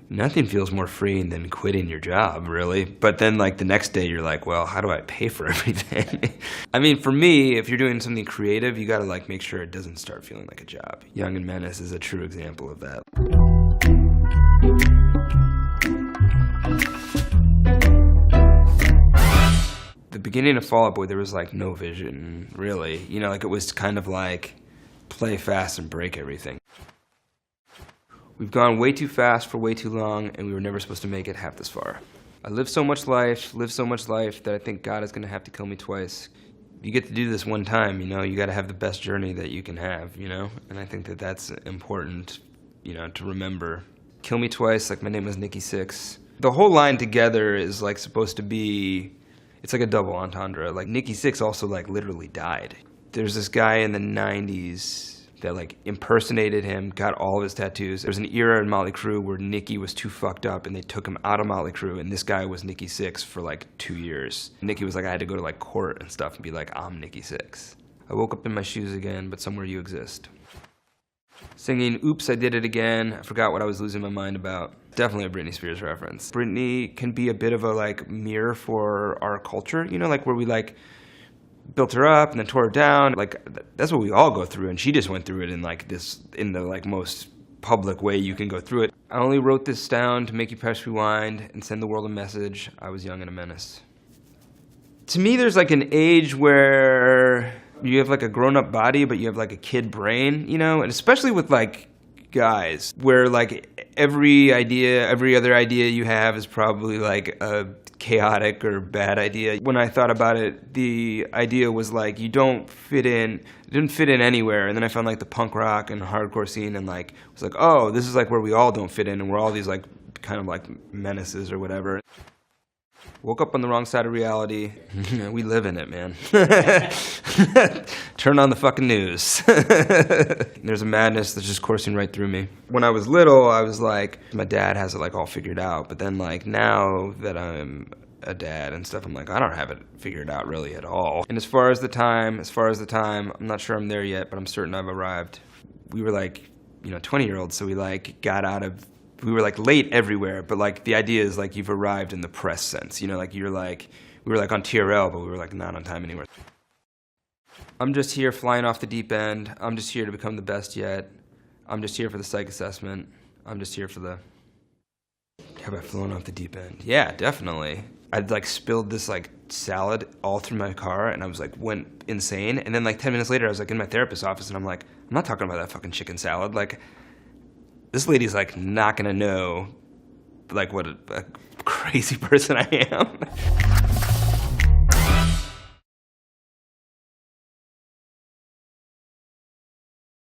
Nothing feels more freeing than quitting your job, really. But then like the next day you're like, well, how do I pay for everything? I mean, for me, if you're doing something creative, you gotta like make sure it doesn't start feeling like a job. Young and Menace is a true example of that. The beginning of Fall Out Boy, there was like no vision, really. You know, like it was kind of like play fast and break everything. We've gone way too fast for way too long, and we were never supposed to make it half this far. I lived so much life that I think God is gonna have to kill me twice. You get to do this one time, you know, you gotta have the best journey that you can have, you know? And I think that that's important, you know, to remember. Kill me twice, like my name was Nikki Sixx. The whole line together is like supposed to be, it's like a double entendre. Like Nikki Sixx also like literally died. There's this guy in the 90s that like impersonated him, got all of his tattoos. There was an era in Motley Crue where Nikki was too fucked up and they took him out of Motley Crue, and this guy was Nikki Sixx for like 2 years. Nikki was like, I had to go to like court and stuff and be like, I'm Nikki Sixx. I woke up in my shoes again, but somewhere you exist. Singing Oops, I Did It Again. I forgot what I was losing my mind about. Definitely a Britney Spears reference. Britney can be a bit of a like mirror for our culture, you know, like where we like built her up and then tore her down. Like that's what we all go through, and she just went through it in like this, in the like most public way you can go through it. I only wrote this down to make you press rewind and send the world a message. I was young and a menace. To me, there's like an age where you have like a grown-up body, but you have like a kid brain, you know, and especially with like guys, where like every other idea you have is probably like a chaotic or bad idea. When I thought about it, the idea was like you don't fit in, it didn't fit in anywhere. And then I found like the punk rock and hardcore scene, and like was like, oh, this is like where we all don't fit in, and we're all these like kind of like menaces or whatever. Woke up on the wrong side of reality. We live in it, man. Turn on the fucking news. There's a madness that's just coursing right through me. When I was little, I was like, my dad has it like all figured out. But then like now that I'm a dad and stuff, I'm like, I don't have it figured out really at all. And as far as the time, I'm not sure I'm there yet, but I'm certain I've arrived. We were like, you know, 20-year-olds, so we like got out of, we were like late everywhere, but like the idea is like you've arrived in the press sense, you know, like you're like, we were like on TRL, but we were like not on time anywhere. I'm just here flying off the deep end. I'm just here to become the best yet. I'm just here for the psych assessment. I'm just here for the, have I flown off the deep end? Yeah, definitely. I'd like spilled this like salad all through my car, and I was like, went insane. And then like 10 minutes later, I was like in my therapist's office, and I'm like, I'm not talking about that fucking chicken salad. Like, this lady's like not gonna know like what a crazy person I am.